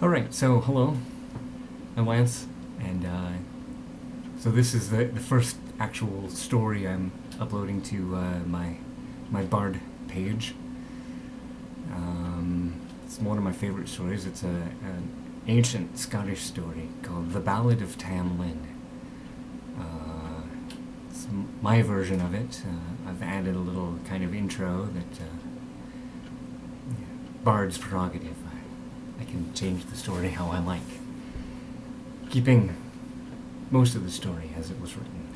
Alright, so hello, I'm Lance, and so this is the first actual story I'm uploading to my Bard page. It's one of my favorite stories. It's an ancient Scottish story called The Balad of Tam Lin. It's my version of it. I've added a little kind of intro that Bard's prerogative. I can change the story how I like, keeping most of the story as it was written.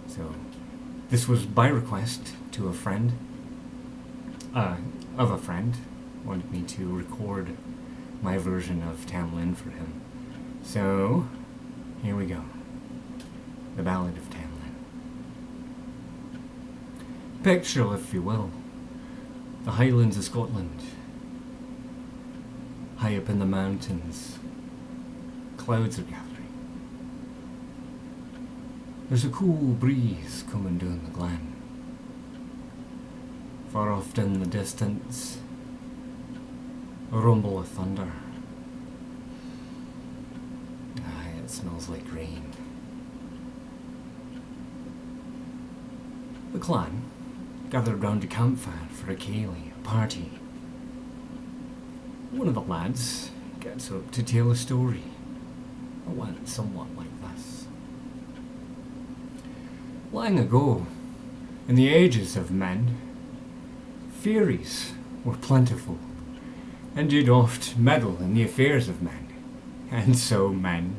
So this was by request to a friend, of a friend, wanted me to record my version of Tam Lin for him. So here we go. The Ballad of Tam Lin. Picture, if you will, the Highlands of Scotland. High up in the mountains, clouds are gathering. There's a cool breeze coming down the glen. Far off in the distance, a rumble of thunder. Aye, it smells like rain. The clan gathered round a campfire for a ceilidh, a party. One of the lads gets up to tell a story. It went somewhat like this. Long ago, in the ages of men, fairies were plentiful, and did oft meddle in the affairs of men. And so men,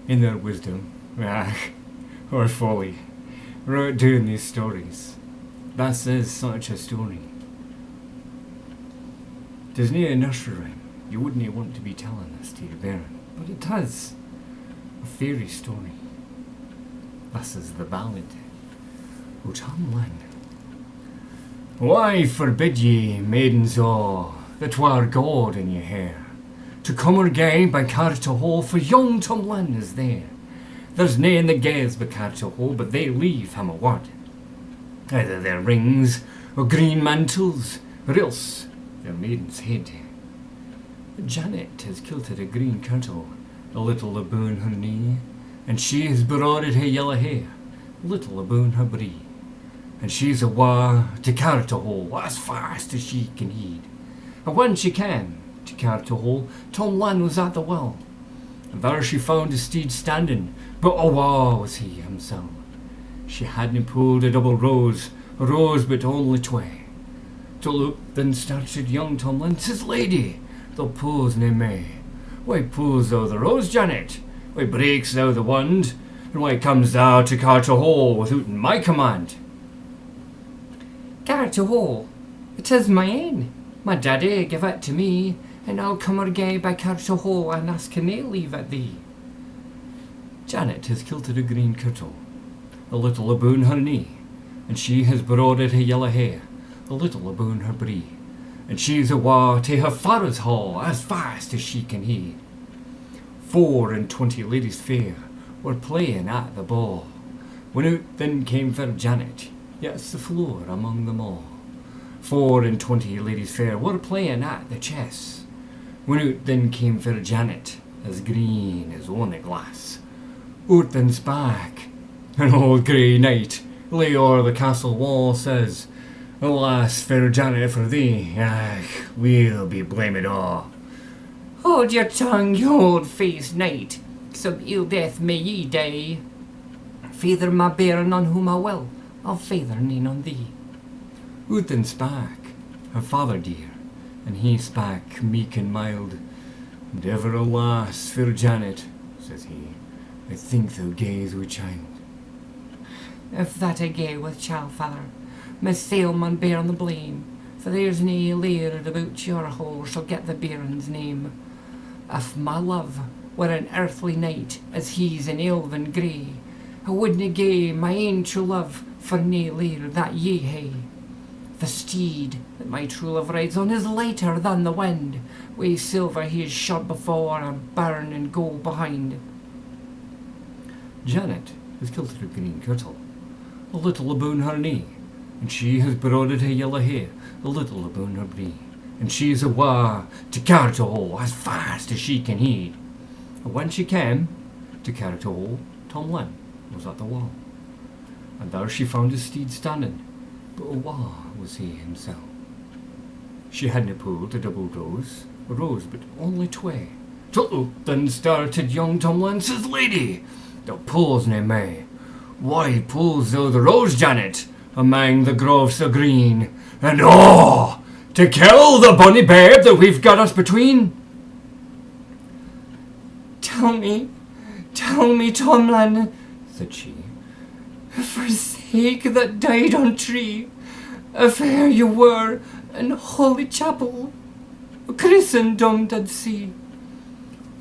in their wisdom, or folly, wrote down these stories. This is such a story. 'Tis near a nursery rhyme. You wouldn't want to be telling this to your bairn, but it is a fairy story. This is the Ballad o' Tam Lin. Why forbid ye, maidens all, that were God in your hair, to come or gae by Carter Hall, for young Tam Lin is there. There's nane that gaes by Carter Hall, but they leave him a word. Either their rings, or green mantles, or else their maiden's head. Janet has kilted a green kirtle, a little aboon her knee, and she has broided her yellow hair, a little aboon her bree. And she's awa to Carter Hall as fast as she can heed. And when she came to Carter Hall, Tam Lin was at the well, and there she found his steed standing, but awa was he himself. She hadna pulled a double rose but only twae. To look, then started young Tam Lin, says, Lady, thou pulls nae may. Why pulls thou the rose, Janet? Why breaks thou the wand? And why comes thou to Carter Hall withouten my command? Carter Hall, it is my ain. My daddy give it to me, and I'll come or gae by Carter Hall and ask nae leave at thee. Janet has kilted a green kirtle, a little aboon her knee, and she has broided her yellow hair, a little aboon her bree, and she's awa to her father's hall as fast as she can heed. 24 ladies fair were playing at the ball, when out then came fair Janet, yes, the floor among them all. 24 ladies fair were playing at the chess, when out then came fair Janet, as green as ony glass. Out then spak an old grey knight lay o'er the castle wall, says, Alas, fair Janet, for thee, we'll be blamed all. Hold your tongue, you old-faced knight, some ill death may ye die. Feather my bairn on whom I will, I'll feather nane on thee. Out then spak her father dear, and he spak meek and mild, and ever alas, fair Janet, says he, I think thou gaes wi' child. If that I gae with child, father, my sail maun bear the blame, for there's nae laird about your hall shall get the bairn's name. If my love were an earthly knight, as he's an elven grey, I wouldna gae my ain true love for nae laird that ye hae. The steed that my true love rides on is lighter than the wind, wi' silver he is shod before and burn and gold behind. Janet has kilted a green kirtle, a little aboon her knee, and she has broided her yellow hair, a little aboon her bree. and she's awa to Carterhole as fast as she can heed. And when she came to Carterhole, Tam Lin was at the wall, and there she found his steed standing, but awa was he himself. She hadna pulled a double rose, but only twa. Till then started young Tam Lin, says, "Lady, thou pulls nae me. Why pulls thou the rose, Janet, amang the grove so green? And oh, to kill the bonny babe that we've got us between." Tell me, Tam Lin," said she, "for sake that died on tree, if e'er you were in Holy Chapel, Christendom did see.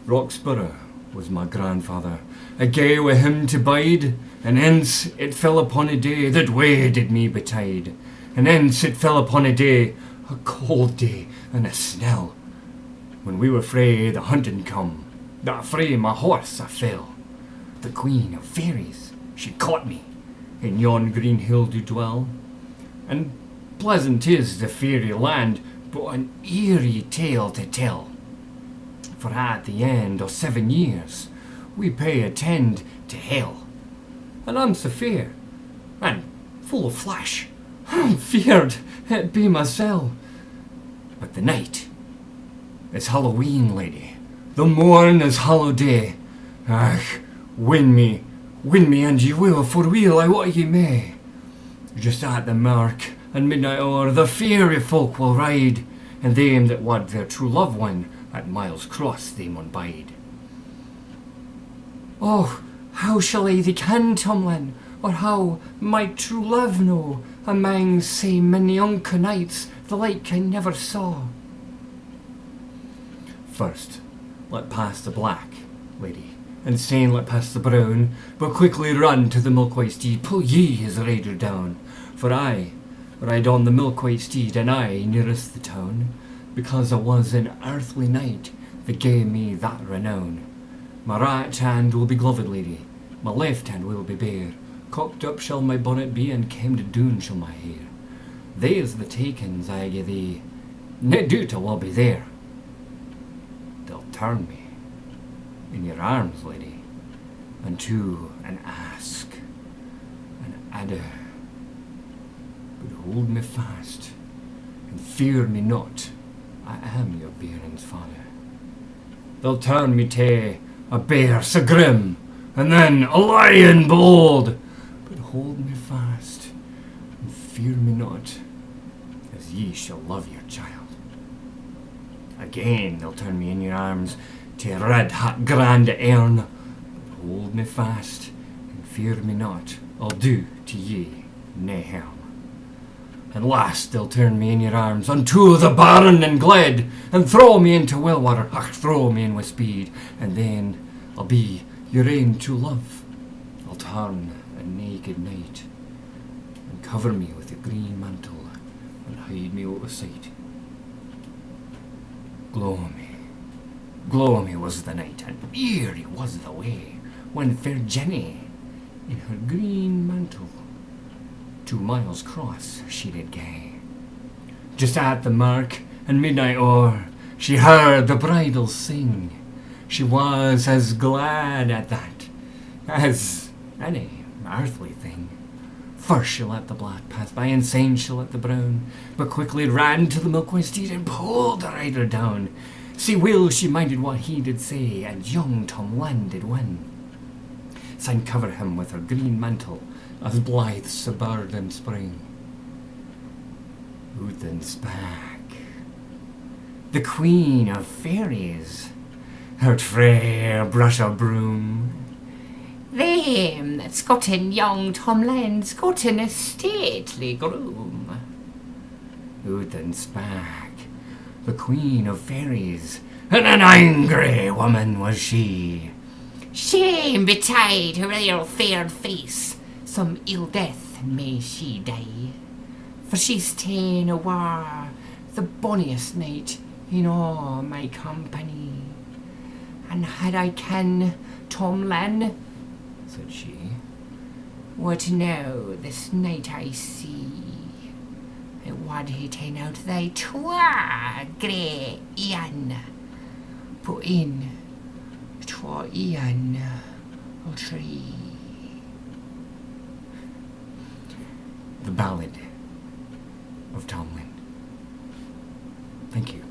Roxburgh was my grandfather, I gae wi' him to bide, and hence it fell upon a day that way did me betide, and hence it fell upon a day, a cold day and a snell, when we were frae the hunting come, that frae my horse I fell. The Queen of Fairies, she caught me, in yon green hill do dwell, and pleasant is the fairy land, but an eerie tale to tell. For at the end of 7 years, we pay attend to hell. And I'm so fair, and full of flash, I'm feared it be mysel'. But the night is Halloween, lady, the morn is Hallowday. Ach, win me, and ye will, for weel I wot ye may. Just at the mark and midnight hour, the fairy folk will ride, and them that wad their true loved one at Miles Cross they mun bide. Oh, how shall I thee ken, Tam Lin, or how might true love know, amang sae many unco nights the like I never saw? First, let pass the black, lady, and saying let pass the brown, but quickly run to the milk-white steed, pull ye his rider down, for I ride on the milk-white steed, and I nearest the town, because I was an earthly knight that gave me that renown. My right hand will be gloved, lady, my left hand will be bare, cocked up shall my bonnet be, and kemmed doon shall my hair. There's the takings I gie thee, nae doubt I will be there. They'll turn me in your arms, lady, unto an ask, an adder, but hold me fast, and fear me not, I am your bairn's father. They'll turn me tae a bear so grim, and then a lion bold, but hold me fast, and fear me not, as ye shall love your child. Again they'll turn me in your arms to a red hot grand airn, but hold me fast, and fear me not, I'll do to ye nae harm. And last they'll turn me in your arms unto the barren and gled, and throw me into well water, ach, throw me in with speed, and then I'll be your ain true love. I'll turn a naked knight, and cover me with a green mantle, and hide me out of sight. Gloomy was the night, and eerie was the way, when fair Jenny, in her green mantle, to Miles Cross she did gae. Just at the mark and midnight hour, she heard the bridles sing. She was as glad at that as any earthly thing. First she let the black pass by, and saying she let the brown, but quickly ran to the milk-white steed and pulled the rider down. See well she minded what he did say, and young Tam Lin did win. Syne cover him with her green mantle, as blithe a bird in spring. Who then spak? The Queen of Fairies, her frae brush of broom. Them that's gotten young Tam Lin's gotten a stately groom. Who then spak? The Queen of Fairies, and an angry woman was she. Shame betide her ill fair face, some ill death may she die, for she's ta'en awa the bonniest knight in all my company. And had I ken Tam Lin, said she, what now this night I see, I wad he ta'en out thy twa grey Ian. Put in twa Ian o tree. The Ballad of Tam Lin. Thank you.